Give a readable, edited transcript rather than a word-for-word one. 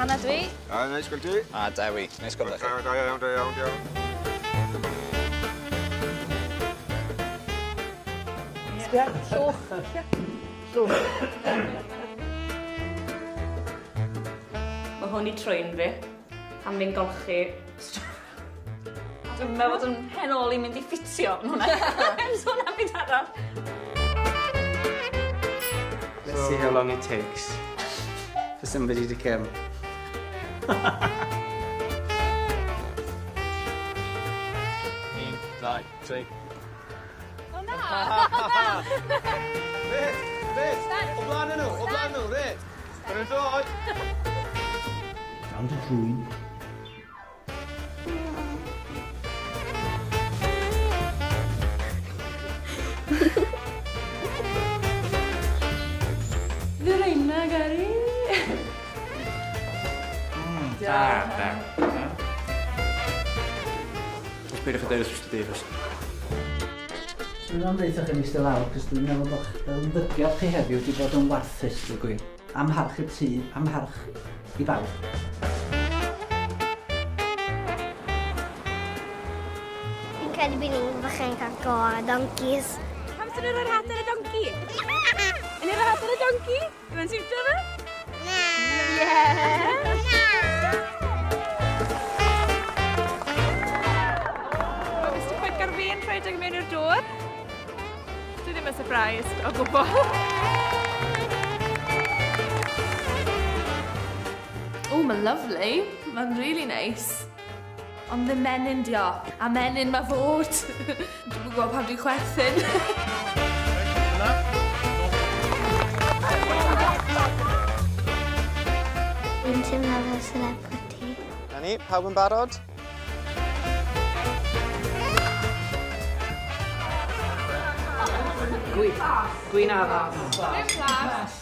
Anna dwi. Neis gweld ti. A Dewi, neis gweld chi. Da iawn. Sbia, llwch. Llwch. Mae hwn i trwy'n fi, am fi'n golchi. Dwi'n meddwl bod yn henol i mynd i ffitio yn hwnna. Yn sôn am byd arall. Let's see how long it takes for somebody to come. 1, 2, 3. O na! Reit! O blaen nhw, reit! Dyna nhw'n dod! Down to drwyn. Fydd reina, Gary. Da. Peidiwch a deud os ydych chi first. Dwi'n ymwneud chi eistedd lawr, cos dwi'n meddwl bod ymddygiad chi heddiw wedi bod yn warthus, dwi'n gwir. Am harch y tŷ, am harch i bawb. Fi'n credu bod ni'n fachan cael go ar y donkeys. Pam sy'n nhw'n rhoi hat ar y donki? Yn ei rhoi hat ar y donki? Dwi'n siwtio fe? Na! Mae Mr Pwynt gar fi yn rhedeg mewn i'r dŵr. Dwi ddim yn surprised o gwbl. O, mae'n lyflu. Mae'n really nice. Ond ddim menyn dio. A menyn mae fod. Dwi'n gwybod pam dwi'n chwerthin. Dwi'n teimlo fel celebrity. Na ni, pawb yn barod? Gwyn addas. Plas.